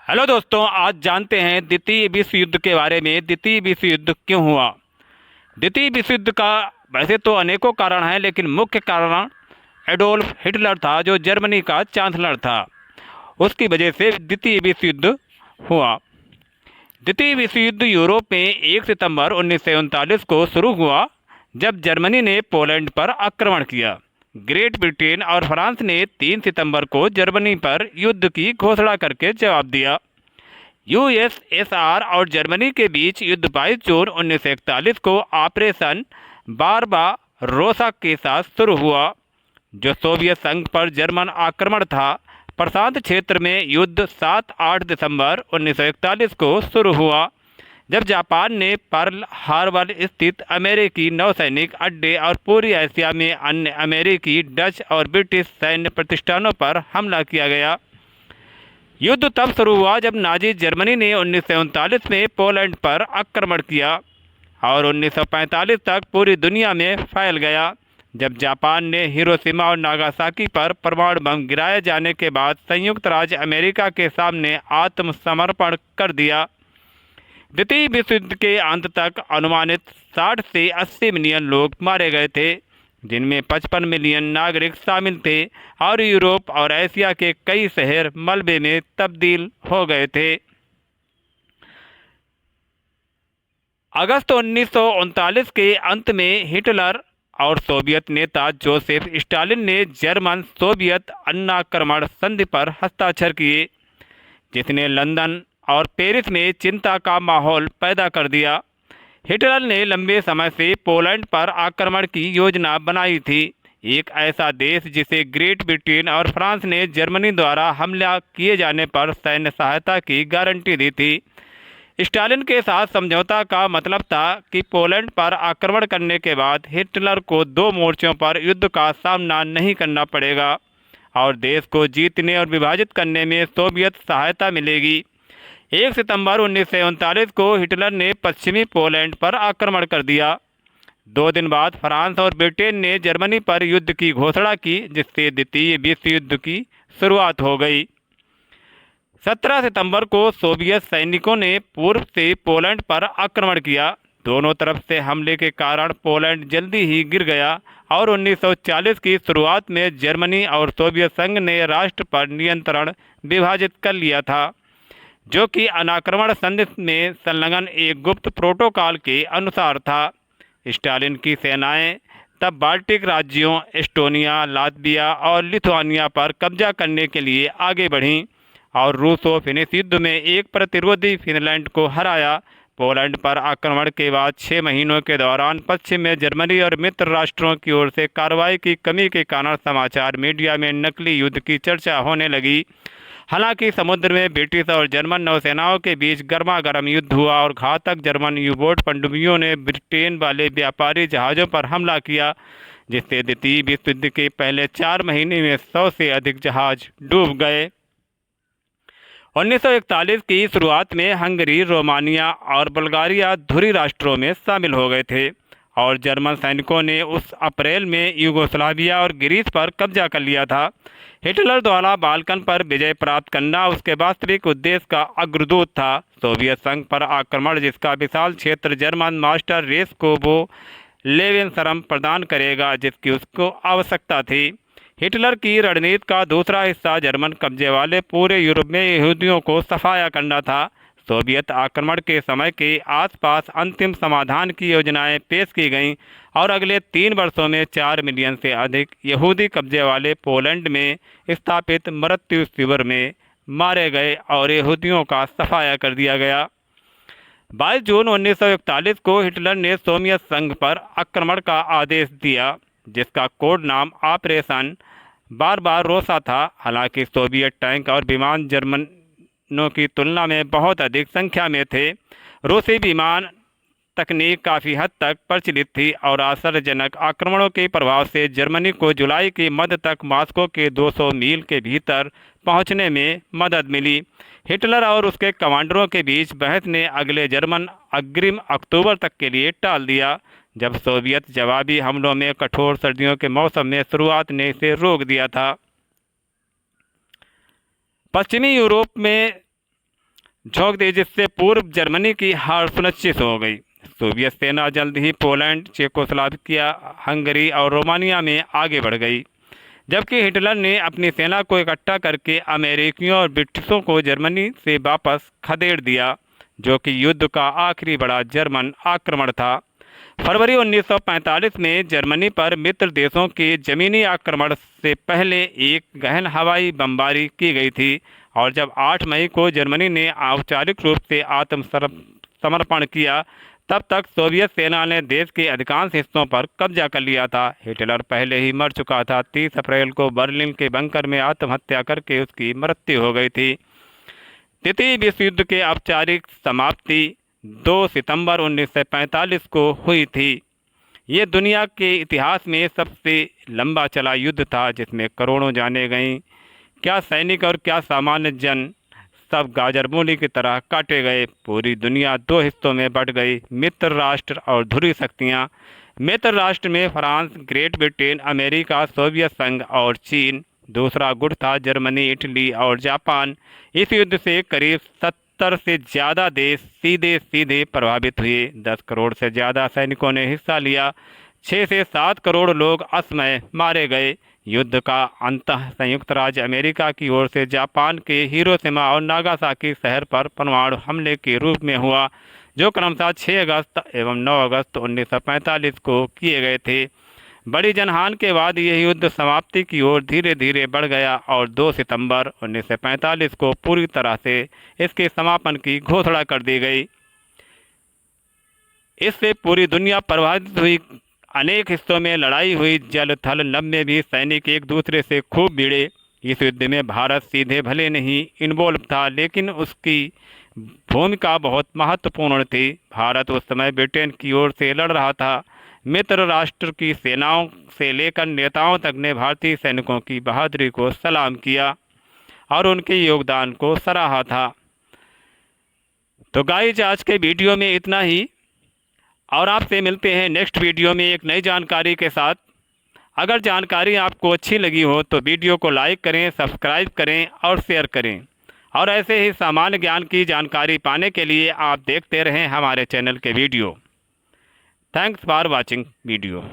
Hello दोस्तों, आज जानते हैं द्वितीय विश्व युद्ध के बारे में। द्वितीय विश्व युद्ध क्यों हुआ? द्वितीय विश्व युद्ध का वैसे तो अनेकों कारण हैं, लेकिन मुख्य कारण एडोल्फ हिटलर था, जो जर्मनी का चांसलर था। उसकी वजह से द्वितीय विश्व युद्ध हुआ। द्वितीय विश्व युद्ध यूरोप में 1 सितंबर 1939 को शुरू हुआ, जब जर्मनी ने पोलैंड पर आक्रमण किया। ग्रेट ब्रिटेन और फ्रांस ने 3 सितंबर को जर्मनी पर युद्ध की घोषणा करके जवाब दिया। यूएसएसआर और जर्मनी के बीच युद्ध 22 जून 1941 को ऑपरेशन बारबारोसा के साथ शुरू हुआ, जो सोवियत संघ पर जर्मन आक्रमण था। प्रशांत क्षेत्र में युद्ध 7-8 दिसंबर 1941 को शुरू हुआ, जब जापान ने पर्ल हार्बर स्थित अमेरिकी नौसैनिक अड्डे और पूरी एशिया में अन्य अमेरिकी, डच और ब्रिटिश सैन्य प्रतिष्ठानों पर हमला किया गया। युद्ध तब शुरू हुआ जब नाजी जर्मनी ने 1939 में पोलैंड पर आक्रमण किया और 1945 तक पूरी दुनिया में फैल गया। जब जापान ने हिरोशिमा और नागासाकी पर परमाणु बम गिराए जाने के बाद संयुक्त राज्य अमेरिका के सामने आत्मसमर्पण कर दिया। द्वितीय विश्व युद्ध के अंत तक अनुमानित 60 से 80 मिलियन लोग मारे गए थे, जिनमें 55 मिलियन नागरिक शामिल थे और यूरोप और एशिया के कई शहर मलबे में तब्दील हो गए थे। अगस्त 1939 के अंत में हिटलर और सोवियत नेता जोसेफ स्टालिन ने जर्मन सोवियत अनाक्रमण संधि पर हस्ताक्षर किए, जिसने लंदन और पेरिस में चिंता का माहौल पैदा कर दिया। हिटलर ने लंबे समय से पोलैंड पर आक्रमण की योजना बनाई थी, एक ऐसा देश जिसे ग्रेट ब्रिटेन और फ्रांस ने जर्मनी द्वारा हमला किए जाने पर सैन्य सहायता की गारंटी दी थी। स्टालिन के साथ समझौता का मतलब था कि पोलैंड पर आक्रमण करने के बाद हिटलर को 2 मोर्चों पर युद्ध का सामना नहीं करना पड़ेगा और देश को जीतने और विभाजित करने में सोवियत सहायता मिलेगी। 1 सितंबर 1939 को हिटलर ने पश्चिमी पोलैंड पर आक्रमण कर दिया। 2 दिन बाद फ्रांस और ब्रिटेन ने जर्मनी पर युद्ध की घोषणा की, जिससे द्वितीय विश्व युद्ध की शुरुआत हो गई। 17 सितंबर को सोवियत सैनिकों ने पूर्व से पोलैंड पर आक्रमण किया। दोनों तरफ से हमले के कारण पोलैंड जल्दी ही गिर गया और 1940 की शुरुआत में जर्मनी और सोवियत संघ ने राष्ट्र पर नियंत्रण विभाजित कर लिया था, जो कि अनाक्रमण संधि में संलग्न एक गुप्त प्रोटोकॉल के अनुसार था। स्टालिन की सेनाएं तब बाल्टिक राज्यों एस्टोनिया, लातविया और लिथुआनिया पर कब्जा करने के लिए आगे बढ़ीं और रूसो-फिनिश युद्ध में एक प्रतिरोधी फिनलैंड को हराया। पोलैंड पर आक्रमण के बाद 6 महीनों के दौरान पश्चिम में जर्मनी और मित्र राष्ट्रों की ओर से कार्रवाई की कमी के कारण समाचार मीडिया में नकली युद्ध की चर्चा होने लगी। हालांकि समुद्र में ब्रिटिश और जर्मन नौसेनाओं के बीच गर्मागर्म युद्ध हुआ और घातक जर्मन यू-बोट पनडुब्बियों ने ब्रिटेन वाले व्यापारी जहाज़ों पर हमला किया, जिससे द्वितीय विश्व युद्ध के पहले 4 महीने में 100 से अधिक जहाज डूब गए। 1941 की शुरुआत में हंगरी, रोमानिया और बुल्गारिया धुरी राष्ट्रों में शामिल हो गए थे और जर्मन सैनिकों ने उस अप्रैल में यूगोस्लाविया और ग्रीस पर कब्जा कर लिया था। हिटलर द्वारा बाल्कन पर विजय प्राप्त करना उसके वास्तविक उद्देश्य का अग्रदूत था। सोवियत संघ पर आक्रमण, जिसका विशाल क्षेत्र जर्मन मास्टर रेस को वो लेवेनशर्म प्रदान करेगा जिसकी उसको आवश्यकता थी। हिटलर की रणनीति का दूसरा हिस्सा जर्मन कब्जे वाले पूरे यूरोप में यहूदियों को सफाया करना था। सोवियत आक्रमण के समय के आसपास अंतिम समाधान की योजनाएं पेश की गईं और अगले 3 वर्षों में 4 मिलियन से अधिक यहूदी कब्जे वाले पोलैंड में स्थापित मृत्यु शिविर में मारे गए और यहूदियों का सफाया कर दिया गया। 22 जून 1941 को हिटलर ने सोवियत संघ पर आक्रमण का आदेश दिया, जिसका कोड नाम ऑपरेशन बारबारोसा था। हालांकि सोवियत टैंक और विमान जर्मनों की तुलना में बहुत अधिक संख्या में थे। रूसी विमान तकनीक काफ़ी हद तक प्रचलित थी और आश्चर्यजनक आक्रमणों के प्रभाव से जर्मनी को जुलाई के मध्य तक मॉस्को के 200 मील के भीतर पहुंचने में मदद मिली। हिटलर और उसके कमांडरों के बीच बहस ने अगले जर्मन अग्रिम अक्टूबर तक के लिए टाल दिया, जब सोवियत जवाबी हमलों में कठोर सर्दियों के मौसम में शुरुआत ने इसे रोक दिया था। पश्चिमी यूरोप में झोंक दी, जिससे पूर्व जर्मनी की हार सुनिश्चित हो गई। सोवियत सेना जल्द ही पोलैंड, चेकोस्लोवाकिया, हंगरी और रोमानिया में आगे बढ़ गई, जबकि हिटलर ने अपनी सेना को इकट्ठा करके अमेरिकियों और ब्रिटिशों को जर्मनी से वापस खदेड़ दिया, जो कि युद्ध का आखिरी बड़ा जर्मन आक्रमण था। फरवरी 1945 में जर्मनी पर मित्र देशों के जमीनी आक्रमण से पहले एक गहन हवाई बमबारी की गई थी, और जब 8 मई को जर्मनी ने औपचारिक रूप से आत्मसमर्पण किया, तब तक सोवियत सेना ने देश के अधिकांश हिस्सों पर कब्जा कर लिया था। हिटलर पहले ही मर चुका था। 30 अप्रैल को बर्लिन के बंकर में आत्महत्या करके उसकी मृत्यु हो गई थी। द्वितीय विश्व युद्ध के औपचारिक समाप्ति 2 सितंबर 1945 को हुई थी। ये दुनिया के इतिहास में सबसे लंबा चला युद्ध था, जिसमें करोड़ों जानें गईं। क्या सैनिक और क्या सामान्य जन, सब गाजर मूली की तरह काटे गए। पूरी दुनिया 2 हिस्सों में बट गई, मित्र राष्ट्र और ध्रुवीय शक्तियाँ। मित्र राष्ट्र में France, great Britain, America, Soviet संघ और चीन। दूसरा गुट था जर्मनी, इटली और जापान। इस युद्ध से करीब 70 से ज़्यादा देश सीधे सीधे प्रभावित हुए। 10 करोड़ से ज़्यादा सैनिकों ने हिस्सा लिया। 6 से 7 करोड़ लोग असमय मारे गए। युद्ध का अंत संयुक्त राज्य अमेरिका की ओर से जापान के हिरोशिमा और नागासाकी शहर पर परमाणु हमले के रूप में हुआ, जो क्रमशः 6 अगस्त एवं 9 अगस्त 1945 को किए गए थे। बड़ी जनहानि के बाद यह युद्ध समाप्ति की ओर धीरे धीरे बढ़ गया और 2 सितंबर 1945 को पूरी तरह से इसके समापन की घोषणा कर दी गई। इससे पूरी दुनिया प्रभावित हुई। अनेक हिस्सों में लड़ाई हुई। जल थल नभ में भी सैनिक एक दूसरे से खूब भिड़े। इस युद्ध में भारत सीधे भले नहीं इन्वॉल्व था, लेकिन उसकी भूमिका बहुत महत्वपूर्ण थी। भारत उस समय ब्रिटेन की ओर से लड़ रहा था। मित्र राष्ट्र की सेनाओं से लेकर नेताओं तक ने भारतीय सैनिकों की बहादुरी को सलाम किया और उनके योगदान को सराहा था। तो गाइस, आज के वीडियो में इतना ही, और आपसे मिलते हैं नेक्स्ट वीडियो में एक नई जानकारी के साथ। अगर जानकारी आपको अच्छी लगी हो तो वीडियो को लाइक करें, सब्सक्राइब करें और शेयर करें। और ऐसे ही सामान्य ज्ञान की जानकारी पाने के लिए आप देखते रहें हमारे चैनल के video. Thanks for watching video.